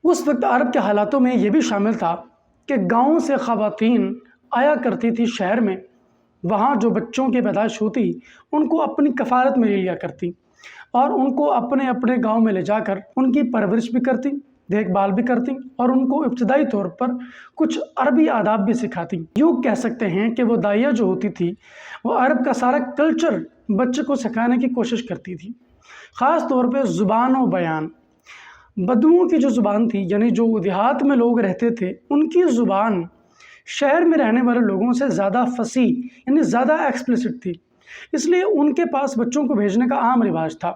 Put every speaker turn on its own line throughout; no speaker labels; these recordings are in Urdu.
اس وقت عرب کے حالاتوں میں یہ بھی شامل تھا کہ گاؤں سے خواتین آیا کرتی تھی شہر میں، وہاں جو بچوں کی پیدائش ہوتی ان کو اپنی کفالت میں لے لیا کرتی اور ان کو اپنے اپنے گاؤں میں لے جا کر ان کی پرورش بھی کرتی، دیکھ بھال بھی کرتی اور ان کو ابتدائی طور پر کچھ عربی آداب بھی سکھاتی۔ یوں کہہ سکتے ہیں کہ وہ دائیہ جو ہوتی تھی وہ عرب کا سارا کلچر بچے کو سکھانے کی کوشش کرتی تھی، خاص طور پہ زبان و بیان۔ بدوؤں کی جو زبان تھی، یعنی جو دیہات میں لوگ رہتے تھے، ان کی زبان شہر میں رہنے والے لوگوں سے زیادہ فصیح یعنی زیادہ ایکسپلیسٹ تھی، اس لیے ان کے پاس بچوں کو بھیجنے کا عام رواج تھا۔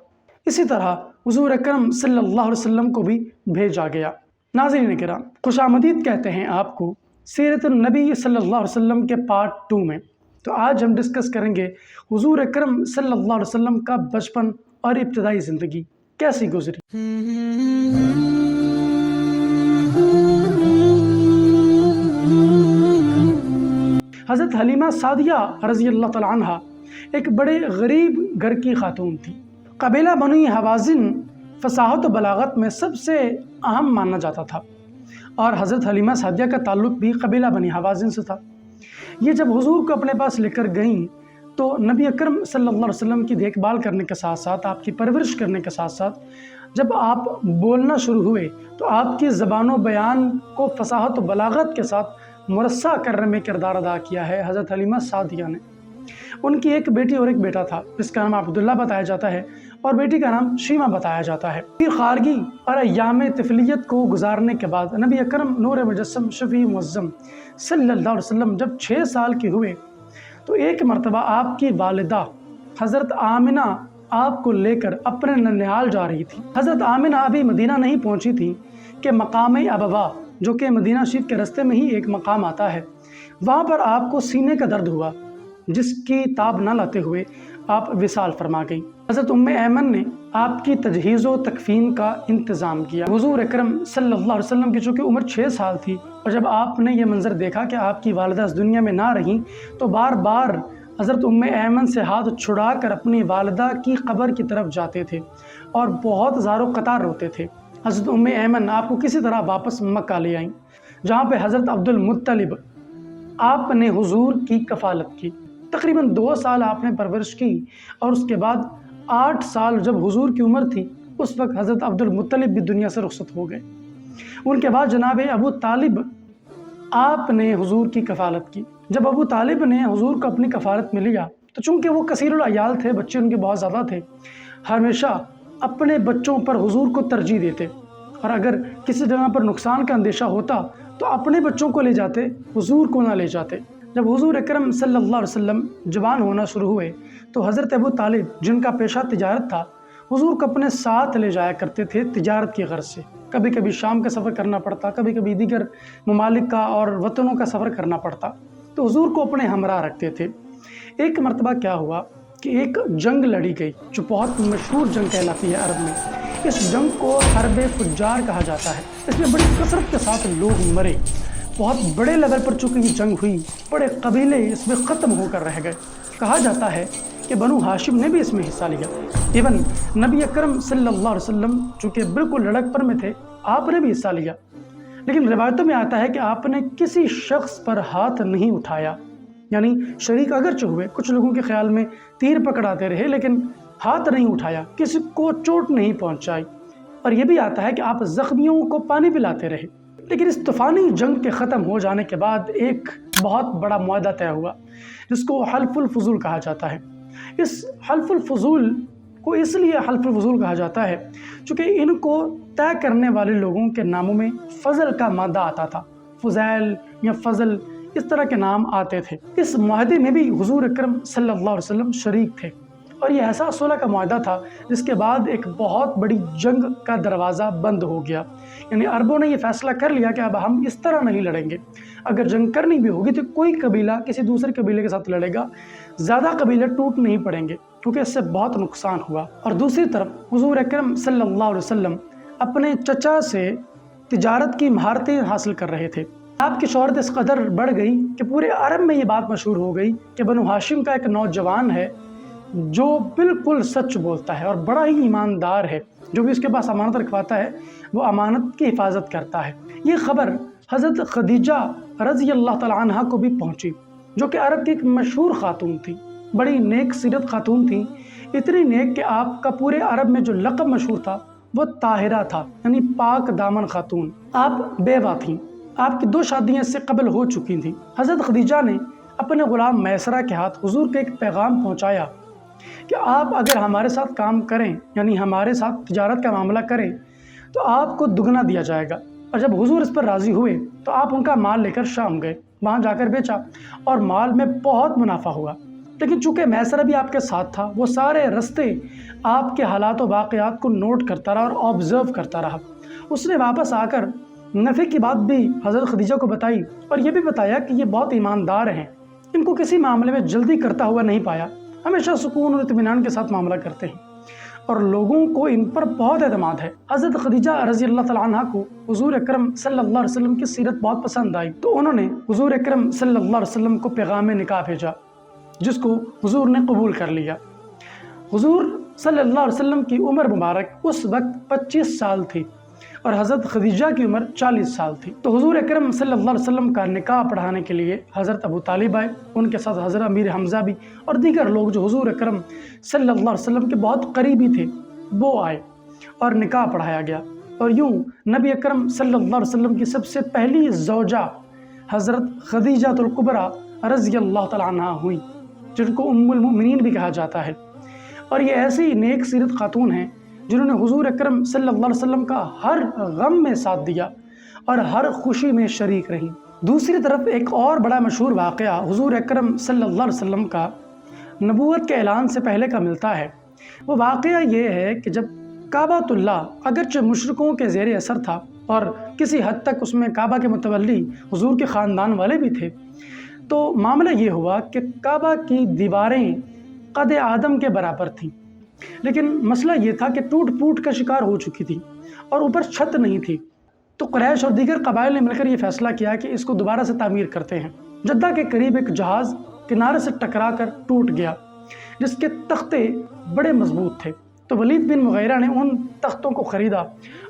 اسی طرح حضور اکرم صلی اللہ علیہ وسلم کو بھی بھیجا گیا۔ ناظرین کرام، خوش آمدید کہتے ہیں آپ کو سیرت النبی صلی اللہ علیہ وسلم کے پارٹ 2 میں۔ تو آج ہم ڈسکس کریں گے حضور اکرم صلی اللہ علیہ وسلم کا بچپن اور ابتدائی زندگی کیسی گزری۔ حضرت حلیمہ سعدیہ رضی اللہ تعالیٰ عنہ ایک بڑے غریب گھر کی خاتون تھی۔ قبیلہ بنی حوازن فصاحت و بلاغت میں سب سے اہم مانا جاتا تھا، اور حضرت حلیمہ سعدیہ کا تعلق بھی قبیلہ بنی حوازن سے تھا۔ یہ جب حضور کو اپنے پاس لے کر گئیں تو نبی اکرم صلی اللہ علیہ وسلم کی دیکھ بھال کرنے کے ساتھ ساتھ، آپ کی پرورش کرنے کے ساتھ ساتھ، جب آپ بولنا شروع ہوئے تو آپ کی زبان و بیان کو فصاحت و بلاغت کے ساتھ مرصع کرنے میں کردار ادا کیا ہے حضرت حلیمہ سعدیہ نے۔ ان کی ایک بیٹی اور ایک بیٹا تھا، جس کا نام عبداللہ بتایا جاتا ہے اور بیٹی کا نام شیمہ بتایا جاتا ہے۔ پھر خارگی اور ایام طفلیت کو گزارنے کے بعد نبی اکرم نور مجسم شفیع معظم صلی اللہ علیہ وسلم جب 6 سال کے ہوئے تو ایک مرتبہ آپ کی والدہ حضرت آمنہ آپ کو لے کر اپنے ننیال جا رہی تھی۔ حضرت آمنہ ابھی مدینہ نہیں پہنچی تھی کہ مقام ابوا، جو کہ مدینہ شریف کے رستے میں ہی ایک مقام آتا ہے، وہاں پر آپ کو سینے کا درد ہوا، جس کی تاب نہ لاتے ہوئے آپ وصال فرما گئی۔ حضرت ایمن نے آپ کی تجہیز و تکفین کا انتظام کیا۔ حضور اکرم صلی اللہ علیہ وسلم کی چونکہ عمر 6 سال تھی، اور جب آپ نے یہ منظر دیکھا کہ آپ کی والدہ اس دنیا میں نہ رہیں تو بار بار حضرت ایمن سے ہاتھ چھڑا کر اپنی والدہ کی قبر کی طرف جاتے تھے اور بہت زار و قطار روتے تھے۔ حضرت ایمن آپ کو کسی طرح واپس مکہ لے آئیں، جہاں پہ حضرت عبدالمطلب آپ نے حضور کی کفالت کی۔ تقریباً 2 سال آپ نے پرورش کی، اور اس کے بعد 8 سال جب حضور کی عمر تھی اس وقت حضرت عبدالمطلب بھی دنیا سے رخصت ہو گئے۔ ان کے بعد جناب ابو طالب آپ نے حضور کی کفالت کی۔ جب ابو طالب نے حضور کو اپنی کفالت میں لیا تو چونکہ وہ کثیر العیال تھے، بچے ان کے بہت زیادہ تھے، ہمیشہ اپنے بچوں پر حضور کو ترجیح دیتے، اور اگر کسی جگہ پر نقصان کا اندیشہ ہوتا تو اپنے بچوں کو لے جاتے، حضور کو نہ لے جاتے۔ جب حضور اکرم صلی اللہ علیہ وسلم جوان ہونا شروع ہوئے تو حضرت ابو طالب، جن کا پیشہ تجارت تھا، حضور کو اپنے ساتھ لے جایا کرتے تھے تجارت کی غرض سے۔ کبھی کبھی شام کا سفر کرنا پڑتا، کبھی کبھی دیگر ممالک کا اور وطنوں کا سفر کرنا پڑتا، تو حضور کو اپنے ہمراہ رکھتے تھے۔ ایک مرتبہ کیا ہوا کہ ایک جنگ لڑی گئی جو بہت مشہور جنگ کہلاتی ہے عرب میں۔ اس جنگ کو حرب فجار کہا جاتا ہے۔ اس میں بڑی کثرت کے ساتھ لوگ مرے، بہت بڑے لیول پر چونکہ یہ جنگ ہوئی، بڑے قبیلے اس میں ختم ہو کر رہ گئے۔ کہا جاتا ہے کہ بنو ہاشم نے بھی اس میں حصہ لیا، ایون نبی اکرم صلی اللہ علیہ وسلم چونکہ بالکل لڑک پر میں تھے، آپ نے بھی حصہ لیا۔ لیکن روایتوں میں آتا ہے کہ آپ نے کسی شخص پر ہاتھ نہیں اٹھایا، یعنی شریک اگرچہ ہوئے، کچھ لوگوں کے خیال میں تیر پکڑاتے رہے لیکن ہاتھ نہیں اٹھایا، کسی کو چوٹ نہیں پہنچائی، اور یہ بھی آتا ہے کہ آپ زخمیوں کو پانی پلاتے رہے۔ لیکن اس طوفانی جنگ کے ختم ہو جانے کے بعد ایک بہت بڑا معاہدہ طے ہوا، جس کو حلف الفضول کہا جاتا ہے۔ اس حلف الفضول کو اس لیے حلف الفضول کہا جاتا ہے چونکہ ان کو طے کرنے والے لوگوں کے ناموں میں فضل کا مادہ آتا تھا، فضیل یا فضل، اس طرح کے نام آتے تھے۔ اس معاہدے میں بھی حضور اکرم صلی اللہ علیہ وسلم شریک تھے، اور یہ ایسا صلح کا معاہدہ تھا جس کے بعد ایک بہت بڑی جنگ کا دروازہ بند ہو گیا۔ یعنی عربوں نے یہ فیصلہ کر لیا کہ اب ہم اس طرح نہیں لڑیں گے، اگر جنگ کرنی بھی ہوگی تو کوئی قبیلہ کسی دوسرے قبیلے کے ساتھ لڑے گا، زیادہ قبیلے ٹوٹ نہیں پڑیں گے کیونکہ اس سے بہت نقصان ہوا۔ اور دوسری طرف حضور اکرم صلی اللہ علیہ وسلم اپنے چچا سے تجارت کی مہارتیں حاصل کر رہے تھے۔ آپ کی شہرت اس قدر بڑھ گئی کہ پورے عرب میں یہ بات مشہور ہو گئی کہ بنو ہاشم کا ایک نوجوان ہے جو بالکل سچ بولتا ہے اور بڑا ہی ایماندار ہے، جو بھی اس کے پاس امانت رکھواتا ہے وہ امانت کی حفاظت کرتا ہے۔ یہ خبر حضرت خدیجہ رضی اللہ تعالیٰ عنہ کو بھی پہنچی، جو کہ عرب کی ایک مشہور خاتون تھی، بڑی نیک سیرت خاتون تھی، اتنی نیک کہ آپ کا پورے عرب میں جو لقب مشہور تھا وہ طاہرہ تھا، یعنی پاک دامن خاتون۔ آپ بیوہ تھیں، آپ کی 2 شادیاں اس سے قبل ہو چکی تھیں۔ حضرت خدیجہ نے اپنے غلام میسرہ کے ہاتھ حضور کے ایک پیغام پہنچایا کہ آپ اگر ہمارے ساتھ کام کریں، یعنی ہمارے ساتھ تجارت کا معاملہ کریں، تو آپ کو دگنا دیا جائے گا۔ اور جب حضور اس پر راضی ہوئے تو آپ ان کا مال لے کر شام گئے، وہاں جا کر بیچا اور مال میں بہت منافع ہوا۔ لیکن چونکہ میسرہ بھی آپ کے ساتھ تھا، وہ سارے رستے آپ کے حالات و واقعات کو نوٹ کرتا رہا اور آبزرو کرتا رہا۔ اس نے واپس آ کر نفع کی بات بھی حضرت خدیجہ کو بتائی اور یہ بھی بتایا کہ یہ بہت ایماندار ہیں، ان کو کسی معاملے میں جلدی کرتا ہوا نہیں پایا، ہمیشہ سکون اور اطمینان کے ساتھ معاملہ کرتے ہیں اور لوگوں کو ان پر بہت اعتماد ہے۔ حضرت خدیجہ رضی اللہ تعالیٰ عنہ کو حضور اکرم صلی اللہ علیہ وسلم کی سیرت بہت پسند آئی، تو انہوں نے حضور اکرم صلی اللہ علیہ وسلم کو پیغام نکاح بھیجا، جس کو حضور نے قبول کر لیا۔ حضور صلی اللہ علیہ وسلم کی عمر مبارک اس وقت 25 سال تھی اور حضرت خدیجہ کی عمر 40 سال تھی۔ تو حضور اکرم صلی اللہ علیہ وسلم کا نکاح پڑھانے کے لیے حضرت ابو طالب آئے، ان کے ساتھ حضرت امیر حمزہ بھی اور دیگر لوگ جو حضور اکرم صلی اللہ علیہ وسلم کے بہت قریبی تھے وہ آئے اور نکاح پڑھایا گیا۔ اور یوں نبی اکرم صلی اللہ علیہ وسلم کی سب سے پہلی زوجہ حضرت خدیجہ الکبریٰ رضی اللہ تعالیٰ عنہ ہوئی، جن کو ام المؤمنین بھی کہا جاتا ہے۔ اور یہ ایسی نیک سیرت خاتون ہیں جنہوں نے حضور اکرم صلی اللہ علیہ وسلم کا ہر غم میں ساتھ دیا اور ہر خوشی میں شریک رہیں۔ دوسری طرف ایک اور بڑا مشہور واقعہ حضور اکرم صلی اللہ علیہ وسلم کا نبوت کے اعلان سے پہلے کا ملتا ہے۔ وہ واقعہ یہ ہے کہ جب کعبۃ اللہ اگرچہ مشرکوں کے زیر اثر تھا اور کسی حد تک اس میں کعبہ کے متولی حضور کے خاندان والے بھی تھے، تو معاملہ یہ ہوا کہ کعبہ کی دیواریں قد آدم کے برابر تھیں، لیکن مسئلہ یہ تھا کہ ٹوٹ پھوٹ کا شکار ہو چکی تھی اور اوپر چھت نہیں تھی۔ تو قریش اور دیگر قبائل نے مل کر یہ فیصلہ کیا کہ اس کو دوبارہ سے تعمیر کرتے ہیں۔ جدہ کے قریب ایک جہاز کنارے سے ٹکرا کر ٹوٹ گیا، جس کے تختے بڑے مضبوط تھے۔ تو ولید بن مغیرہ نے ان تختوں کو خریدا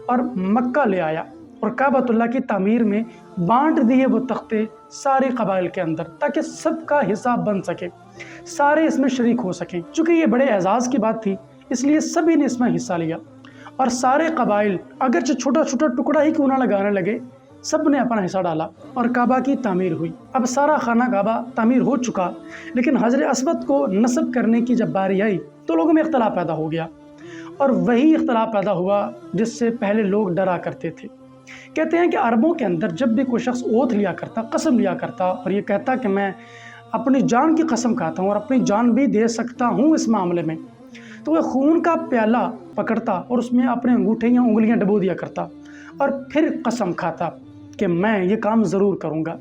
اور مکہ لے آیا اور کعبۃ اللہ کی تعمیر میں بانٹ دیے وہ تختے سارے قبائل کے اندر، تاکہ سب کا حصہ بن سکے، سارے اس میں شریک ہو سکیں۔ چونکہ یہ بڑے اعزاز کی بات تھی، اس لیے سبھی نے اس میں حصہ لیا اور سارے قبائل اگرچہ چھوٹا چھوٹا ٹکڑا ہی کیوں نہ لگانے لگے، سب نے اپنا حصہ ڈالا اور کعبہ کی تعمیر ہوئی۔ اب سارا خانہ کعبہ تعمیر ہو چکا، لیکن حجر اسود کو نصب کرنے کی جب باری آئی تو لوگوں میں اختلاف پیدا ہو گیا، اور وہی اختلاف پیدا ہوا جس سے پہلے لوگ ڈرا کرتے تھے۔ کہتے ہیں کہ عربوں کے اندر جب بھی کوئی شخص اوتھ لیا کرتا، قسم لیا کرتا اور یہ کہتا کہ میں اپنی جان کی قسم کھاتا ہوں اور اپنی جان بھی دے سکتا ہوں اس معاملے میں، تو وہ خون کا پیالہ پکڑتا اور اس میں اپنے انگوٹھے یا انگلیاں ڈبو دیا کرتا اور پھر قسم کھاتا کہ میں یہ کام ضرور کروں گا۔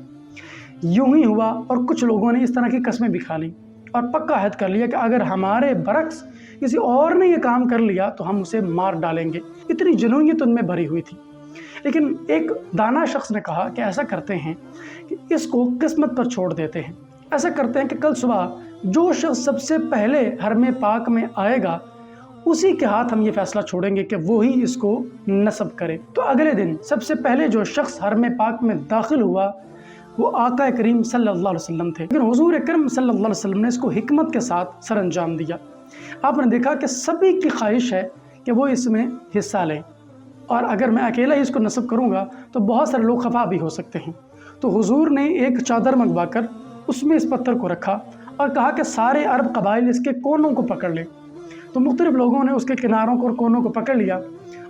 یوں ہی ہوا اور کچھ لوگوں نے اس طرح کی قسمیں بھی کھا لیں اور پکا عہد کر لیا کہ اگر ہمارے برعکس کسی اور نے یہ کام کر لیا تو ہم اسے مار ڈالیں گے۔ اتنی جنونیت ان میں بھری ہوئی تھی۔ لیکن ایک دانا شخص نے کہا کہ ایسا کرتے ہیں کہ اس کو قسمت پر چھوڑ دیتے ہیں۔ ایسا کرتے ہیں کہ کل صبح جو شخص سب سے پہلے حرم پاک میں آئے گا اسی کے ہاتھ ہم یہ فیصلہ چھوڑیں گے کہ وہی اس کو نصب کرے۔ تو اگلے دن سب سے پہلے جو شخص حرم پاک میں داخل ہوا وہ آقا کریم صلی اللہ علیہ وسلم تھے، لیکن حضور اکرم صلی اللہ علیہ وسلم نے اس کو حکمت کے ساتھ سر انجام دیا۔ آپ نے دیکھا کہ سبھی کی خواہش ہے کہ وہ اس میں حصہ لیں، اور اگر میں اکیلا ہی اس کو نصب کروں گا تو بہت سارے لوگ خفا بھی ہو سکتے ہیں۔ تو حضور نے ایک چادر منگوا کر اس میں اس پتھر کو رکھا اور کہا کہ سارے عرب قبائل اس کے کونوں کو پکڑ لیں۔ تو مختلف لوگوں نے اس کے کناروں کو اور کونوں کو پکڑ لیا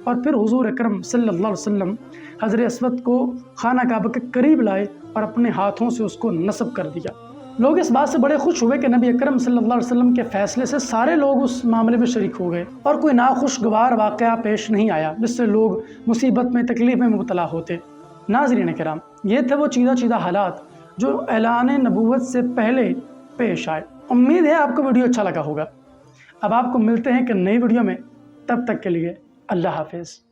اور پھر حضور اکرم صلی اللہ علیہ وسلم حجر اسود کو خانہ کعبہ کے قریب لائے اور اپنے ہاتھوں سے اس کو نصب کر دیا۔ لوگ اس بات سے بڑے خوش ہوئے کہ نبی اکرم صلی اللہ علیہ وسلم کے فیصلے سے سارے لوگ اس معاملے میں شریک ہو گئے اور کوئی ناخوشگوار واقعہ پیش نہیں آیا جس سے لوگ مصیبت میں تکلیف میں مبتلا ہوتے۔ ناظرین کرام، یہ تھے وہ چیدہ حالات جو اعلان نبوت سے پہلے پیش آئے۔ امید ہے آپ کو ویڈیو اچھا لگا ہوگا۔ اب آپ کو ملتے ہیں کہ نئی ویڈیو میں، تب تک کے لیے اللہ حافظ۔